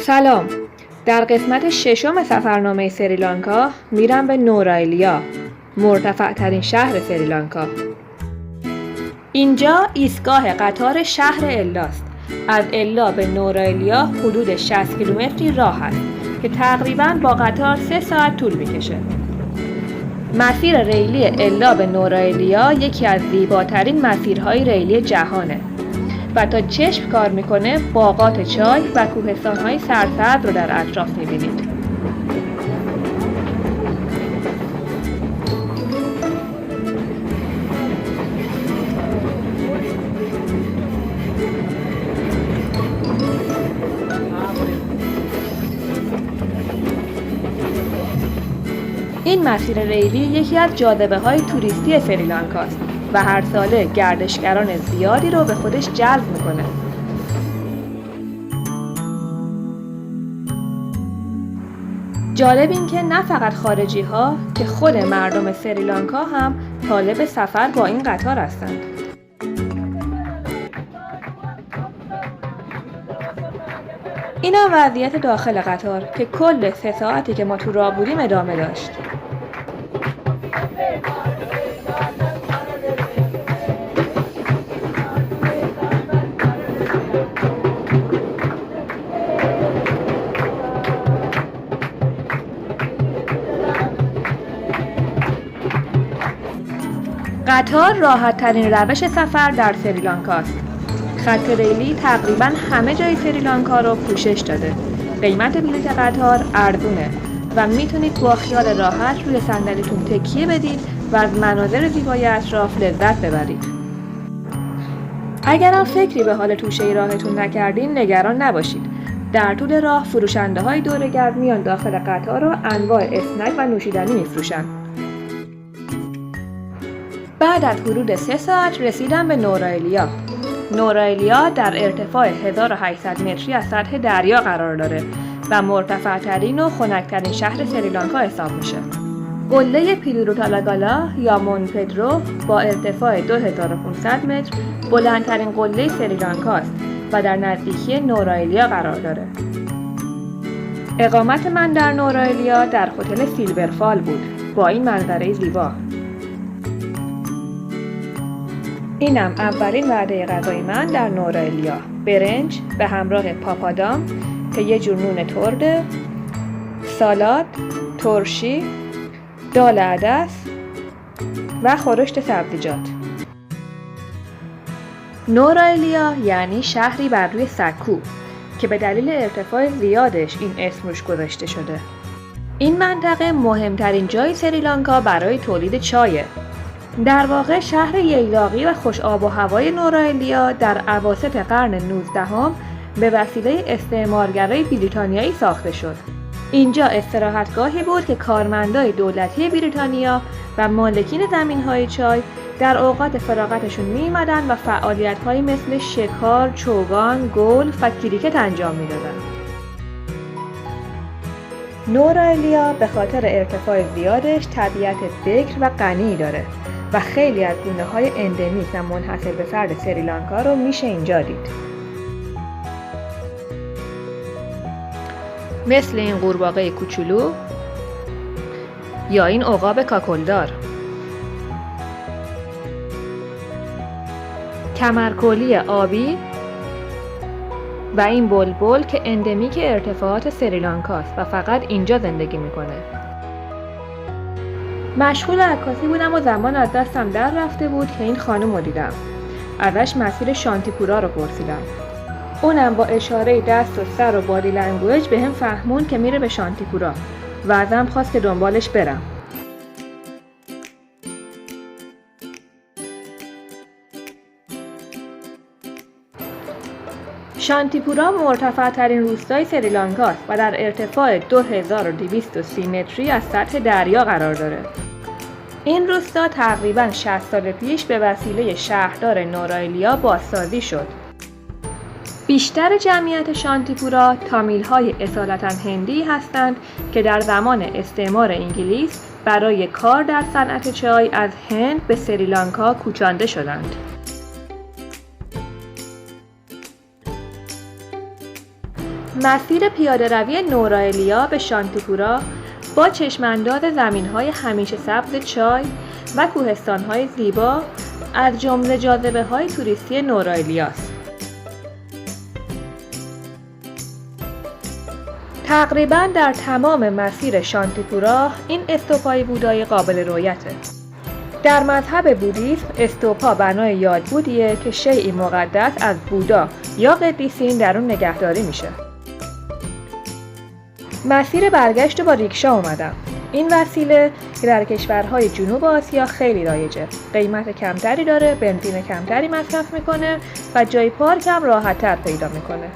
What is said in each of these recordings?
سلام. در قسمت ششم سفرنامه سریلانکا میرم به نورایلیا، مرتفع ترین شهر سریلانکا. اینجا ایستگاه قطار شهر الاست. از الا به نورایلیا حدود 60 کیلومتری راه است که تقریباً با قطار 3 ساعت طول میکشه. مسیر ریلی الا به نورایلیا یکی از زیباترین مسیرهای ریلی جهانه و تا چشم کار میکنه باغات چای و کوهستان‌های سرسبز رو در اطراف میبینید. این مسیر ریلی یکی از جاذبه‌های توریستی سریلانکاست و هر ساله گردشگران زیادی رو به خودش جلب میکنه. جالب این که نه فقط خارجی ها که خود مردم سریلانکا هم طالب سفر با این قطار هستند. اینا وضعیت داخل قطار که کل 3 ساعتی که ما تو راه بودیم ادامه داشت. قطار راحت ترین روش سفر در سریلانکا است. خط ریلی تقریباً همه جای سریلانکا رو پوشش داده. قیمت بلیط قطار ارزونه و میتونید با خیال راحت روی صندلیتون تکیه بدید و از مناظر زیبای اطراف لذت ببرید. اگرم فکری به حال توشه راهتون نکردین نگران نباشید. در طول راه فروشنده‌های دوره‌گرد میان داخل قطار و انواع اسنک و نوشیدنی میفروشن. بعد از حدود 3 ساعت رسیدم به نورایلیا. نورایلیا در ارتفاع 1800 متری از سطح دریا قرار داره و مرتفع ترین و خنک‌ترین شهر سریلانکا حساب میشه. قله پیلوروتالاگالا یا مون پدرو با ارتفاع 2500 متر بلندترین قله سریلانکا است و در نزدیکی نورایلیا قرار داره. اقامت من در نورایلیا در هتل سیلورفال بود با این منظره زیبا. اینم اولین وعده غذای من در نورایلیا. برنج به همراه پاپادام که یه جور نون ترده، سالاد، ترشی، دال عدس و خورشت سبزیجات. نورایلیا یعنی شهری بر روی سکو که به دلیل ارتفاع زیادش این اسم روش گذاشته شده. این منطقه مهمترین جای سریلانکا برای تولید چایه. در واقع شهر ییلاقی و خوش آب و هوای نورایلیا در اواسط قرن 19 به وسیله استعمارگرای بریتانیایی ساخته شد. اینجا استراحتگاهی بود که کارمندای دولتی بریتانیا و مالکین زمین‌های چای در اوقات فراغتشون می‌آمدن و فعالیت‌هایی مثل شکار، چوگان، گلف و کریکت انجام می‌دادن. نورایلیا به خاطر ارتفاع زیادش طبیعت بکر و غنی داره و خیلی از گونه‌های اندمیک و منحصر به فرد سریلانکا رو میشه اینجا دید. مثل این قورباغه کوچولو یا این عقاب کاکلدار، کمرکولی آبی و این بلبل که اندمیک ارتفاعات سریلانکاست و فقط اینجا زندگی میکنه. مشغول عکاسی بودم و زمان از دستم در رفته بود که این خانم رو دیدم. ازش مسیر شانتیپورا رو پرسیدم. اونم با اشاره دست و سر و بادی لنگویج به هم فهمون که میره به شانتیپورا و ازم خواست که دنبالش برم. شانتیپورا مرتفع ترین روستای سریلانکاست و در ارتفاع 2230 متری از سطح دریا قرار داره. این روستا تقریباً 60 سال پیش به وسیله شهردار نورایلیا بازسازی شد. بیشتر جمعیت شانتیپورا تامیل‌های اصالتاً هندی هستند که در زمان استعمار انگلیس برای کار در صنعت چای از هند به سریلانکا کوچانده شدند. مسیر پیاده‌روی نورایلیا به شانتیپورا با چشمانداز زمین‌های همیشه سبز چای و کوهستان‌های زیبا از جمله جاذبه‌های توریستی نورایلیاست. تقریباً در تمام مسیر شانتیپورا این استوپای بودایی قابل رؤیته. در مذهب بودیسم استوپا بنای یادبودیه که شیئی مقدس از بودا یا قدیسین در اون نگهداری میشه. مسیر برگشت با ریکشا اومدم. این وسیله که در کشورهای جنوب آسیا خیلی رایجه. قیمت کمتری داره، بنزین کمتری مصرف میکنه و جای پارک هم راحت‌تر پیدا میکنه.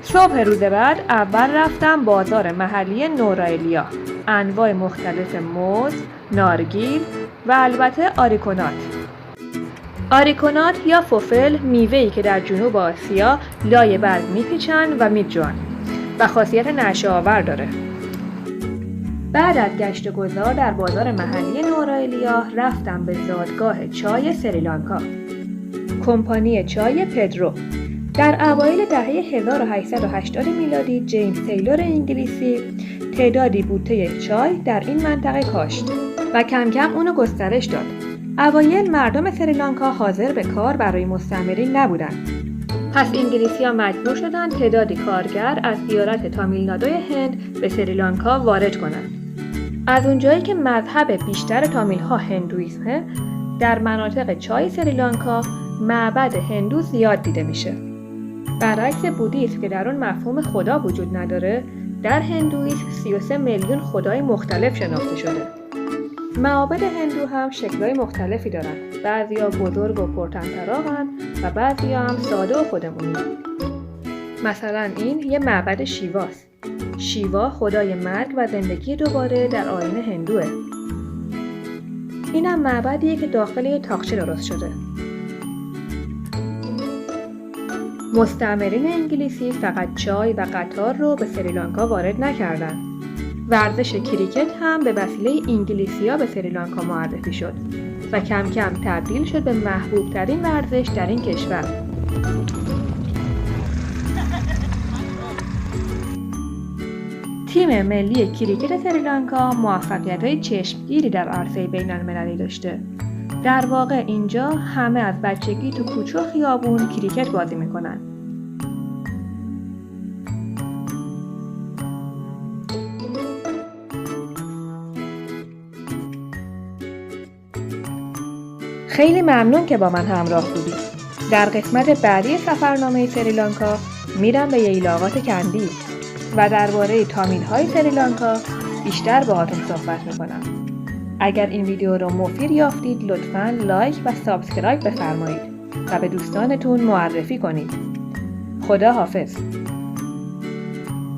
صبح روز بعد اول رفتم بازار محلی نورایلیا. انواع مختلف موز، نارگیل و البته آریکونات. آریکونات یا فوفل میوه‌ای که در جنوب آسیا لای برگ میپیچن و میجوان و خاصیت نشه‌آور داره. بعد از گشت گذار در بازار محلی نورایلیا رفتم به زادگاه چای سریلانکا. کمپانی چای پدرو. در اوایل دهه 1880 میلادی جیمز تیلور انگلیسی تعدادی بوته چای در این منطقه کاشت و کم کم اونو گسترش داد. اوایل مردم سریلانکا حاضر به کار برای مستعمرین نبودند. پس انگلیسی‌ها مجبور شدند تعدادی کارگر از ایالت تامیلنادوی هند به سریلانکا وارد کنند. از اونجایی که مذهب بیشتر تامیل‌ها هندویسمه، در مناطق چای سریلانکا معبد هندو زیاد دیده میشه. برعکس بودیسم که در اون مفهوم خدا وجود نداره، در هندویسم 33 میلیون خدای مختلف شناخته شده. معابد هندو هم شکل‌های مختلفی دارن. بعضیا بزرگ و پرطمطراقن و بعضیا هم ساده و خودمونی. مثلا این یه معبد شیواست. شیوا خدای مرگ و زندگی دوباره در آیین هندوه. اینم معبدیه که داخل یه تاقچه درست شده. مستعمرین انگلیسی فقط چای و قطار رو به سریلانکا وارد نکردن. ورزش کریکت هم به وسیله انگلیسی‌ها به سریلانکا معرفی شد و کم کم تبدیل شد به محبوب ترین ورزش در این کشور. تیم ملی کریکت سریلانکا موفقیت‌های چشمگیری در عرصه بین‌المللی داشته. در واقع اینجا همه از بچگی تو کوچه و خیابون کریکت بازی میکنن. خیلی ممنون که با من همراه بودید. در قسمت بعدی سفرنامه سریلانکا میرم به ییلاقات کندی و درباره تامیل‌های سریلانکا بیشتر باهاتون صحبت میکنم. اگر این ویدیو رو مفید یافتید لطفاً لایک و سابسکرایب بفرمایید و به دوستانتون معرفی کنید. خدا حافظ.